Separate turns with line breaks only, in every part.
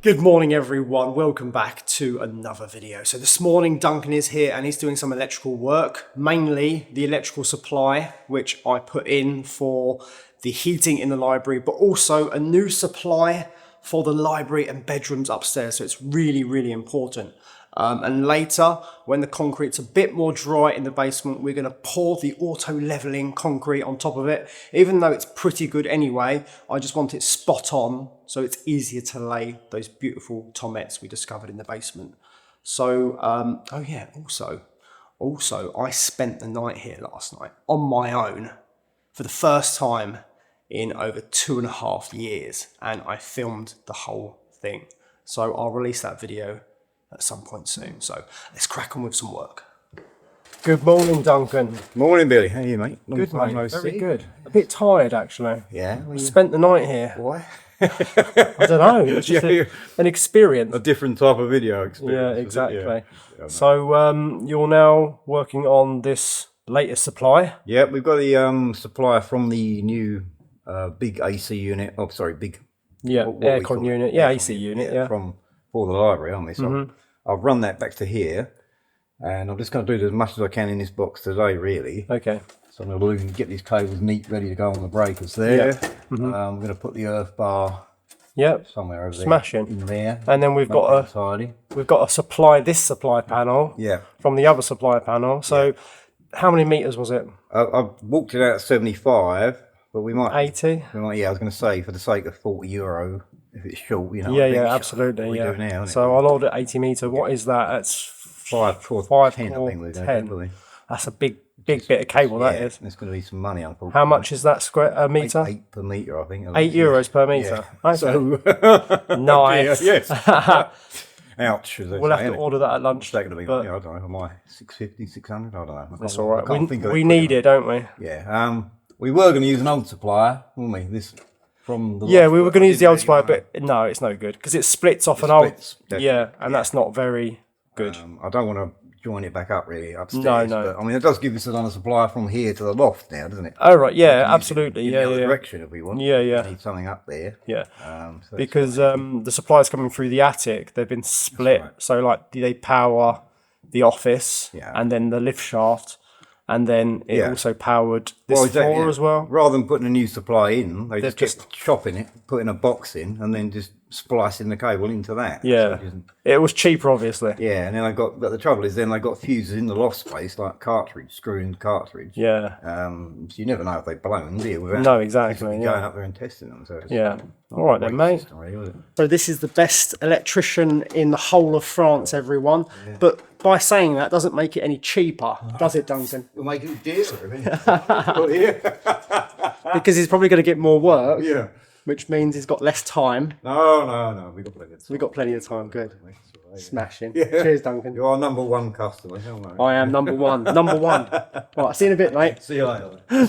Good morning everyone, welcome back to another video. So this morning Duncan is here and he's doing some electrical work, mainly the electrical supply which I put in for the heating in the library, but also a new supply for the library and bedrooms upstairs. So it's really important. And later, when the concrete's a bit more dry in the basement, we're going to pour the auto leveling concrete on top of it. Even though it's pretty good anyway, I just want it spot on so it's easier to lay those beautiful tomettes we discovered in the basement. So, oh yeah, also I spent the night here last night on my own for the first time in over 2.5 years, and I filmed the whole thing. So I'll release that video at some point soon. So let's crack on with some work. Good morning, Duncan.
Morning, Billy. How are you, mate?
Good, mate. Very good. A bit tired, actually.
Yeah.
I spent the night here.
Why?
I don't know. It was just an experience.
A different type of video experience.
Yeah, exactly.
Yeah,
so you're now working on this latest supply.
Yeah, we've got the supply from the new big AC unit. Oh, sorry, big.
Aircon unit. Yeah, AC unit. Yeah.
From for the library, aren't we? So I've run that back to here, and I'm just going to do as much as I can in this box today, really.
Okay.
So I'm going to get these cables neat, ready to go on the breakers there.
Yeah.
I'm going to put the earth bar.
Yep.
Somewhere over there.
Smashing.
In there.
And then we've got a supply panel.
Yeah.
From the other supply panel. So how many meters was it?
I've walked it out at 75, but we might
80.
I was going to say, for the sake of €40, if it's short, you know.
Yeah, absolutely.
Do now,
so I'll order 80 meter. What is that? That's
5 4 10, I think we're going to.
That's a big bit of cable. That is.
There's going to be some money, unfortunately.
How much is that square meter?
8 per meter, I think.
€8 per meter.
Yeah.
Okay.
So
nice.
Yes. Ouch.
We'll have to order that at lunch.
That's going to be, I don't know, am I 650, 600? I don't know.
That's all right. We need it, don't we?
Yeah. We were going to use an old supplier, weren't we? This from the
we were going to use the old supplier, but no, it's no good because it splits off an old. And that's not very good.
I don't want to join it back up really upstairs.
No.
But, I mean, it does give us another supplier from here to the loft now, doesn't it?
Oh right, yeah, absolutely,
in the other direction if we want.
Yeah.
We need something up there.
Yeah.
So
because the supplies coming through the attic, they've been split. Right. So like they power the office and then the lift shaft. And then it also powered this floor as well.
Rather than putting a new supply in, they just kept chopping it, putting a box in, and then just splicing the cable into that.
Yeah, so it was cheaper, obviously.
Yeah, and then but the trouble is, then they got fuses in the loft space, like screw-in cartridge.
Yeah.
So you never know if they've blown, do you?
No, exactly.
Going up there and testing them. So
all right then, mate. So this is the best electrician in the whole of France, everyone. Yeah. But by saying that doesn't make it any cheaper, does it, Duncan?
It'll make it dearer.
Because he's probably going to get more work.
Yeah.
Which means he's got less time.
No. We've got plenty of time.
We've got plenty of time. Good. Smashing. Yeah. Cheers, Duncan.
You're our number one customer.
I am number one. Number one. Right, see you in a bit, mate.
See you later.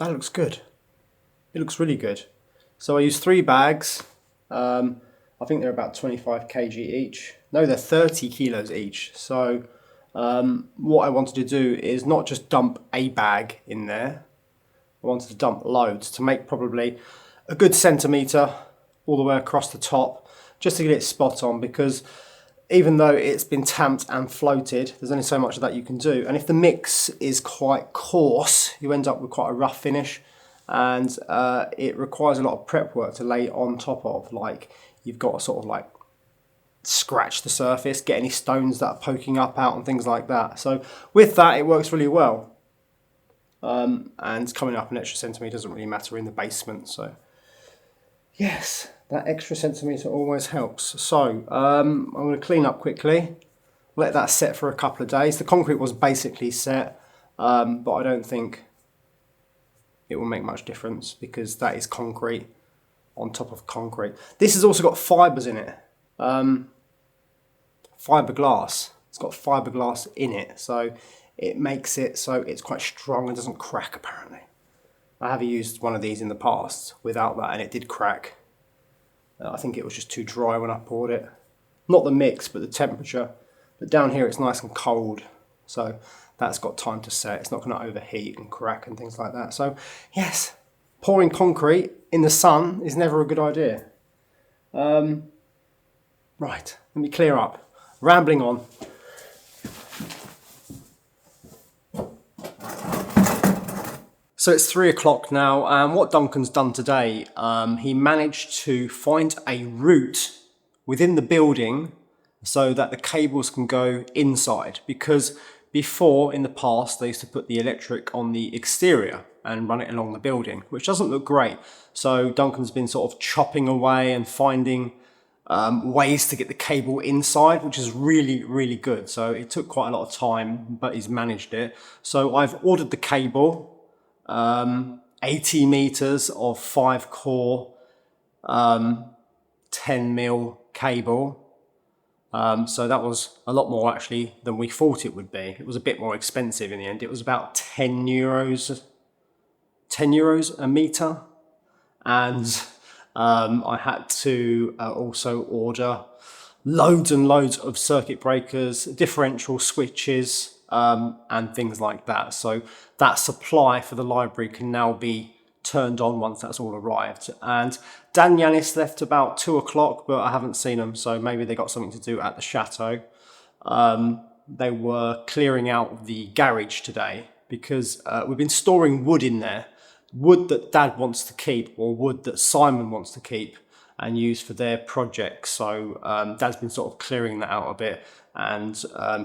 that looks good. It looks really good. So I used 3 bags. I think they're about 25 kg each. No, they're 30 kilos each. So what I wanted to do is not just dump a bag in there. I wanted to dump loads to make probably a good centimetre all the way across the top, just to get it spot on, because even though it's been tamped and floated, there's only so much of that you can do. And if the mix is quite coarse, you end up with quite a rough finish, and it requires a lot of prep work to lay on top of. Like, you've got to sort of like scratch the surface, get any stones that are poking up out and things like that. So with that, it works really well. And coming up an extra centimetre doesn't really matter in the basement. So yes, that extra centimetre always helps. So I'm going to clean up quickly, let that set for a couple of days. The concrete was basically set, but I don't think it will make much difference because that is concrete on top of concrete. This has also got fibres in it, fiberglass. It's got fiberglass in it, so it makes it so it's quite strong and doesn't crack apparently. I have used one of these in the past without that and it did crack. I think it was just too dry when I poured it. Not the mix, but the temperature. But down here it's nice and cold, so that's got time to set. It's not going to overheat and crack and things like that. So yes, pouring concrete in the sun is never a good idea. Right, let me clear up. Rambling on. So it's 3 o'clock now, and what Duncan's done today, he managed to find a route within the building so that the cables can go inside, because before, in the past, they used to put the electric on the exterior and run it along the building, which doesn't look great. So Duncan's been sort of chopping away and finding ways to get the cable inside, which is really, really good. So it took quite a lot of time, but he's managed it. So I've ordered the cable. 80 meters of 5-core 10mm cable. So that was a lot more actually than we thought it would be. It was a bit more expensive in the end. It was about 10 euros a meter. And I had to also order loads and loads of circuit breakers, differential switches, and things like that. So that supply for the library can now be turned on once that's all arrived. And Dan Yanis left about 2 o'clock, but I haven't seen them, so maybe they got something to do at the chateau. They were clearing out the garage today because we've been storing wood in there. Wood that Dad wants to keep, or wood that Simon wants to keep and use for their projects. So Dad's been sort of clearing that out a bit, and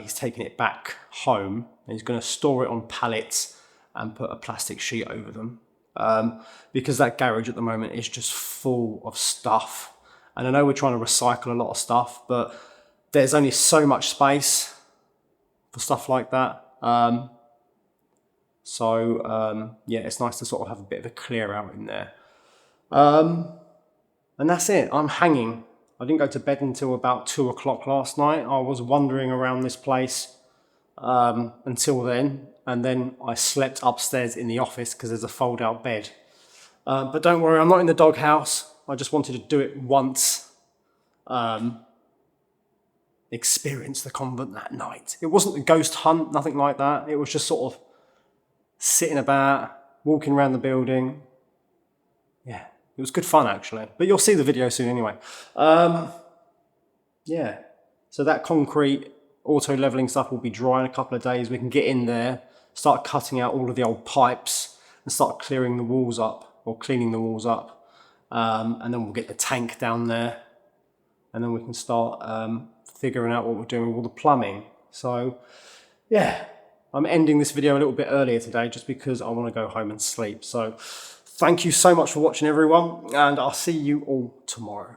he's taking it back home and he's going to store it on pallets and put a plastic sheet over them, because that garage at the moment is just full of stuff. And I know we're trying to recycle a lot of stuff, but there's only so much space for stuff like that. Yeah, it's nice to sort of have a bit of a clear out in there. And that's it. I'm hanging. I didn't go to bed until about 2 o'clock last night. I was wandering around this place until then. And then I slept upstairs in the office because there's a fold-out bed. But don't worry, I'm not in the doghouse. I just wanted to do it once. Experience the convent that night. It wasn't a ghost hunt, nothing like that. It was just sort of sitting about, walking around the building. Yeah. It was good fun, actually. But you'll see the video soon anyway. Yeah. So that concrete auto-levelling stuff will be dry in a couple of days. We can get in there, start cutting out all of the old pipes and start clearing the walls up, or cleaning the walls up. And then we'll get the tank down there. And then we can start figuring out what we're doing with all the plumbing. So, yeah. I'm ending this video a little bit earlier today just because I want to go home and sleep. So, thank you so much for watching, everyone, and I'll see you all tomorrow.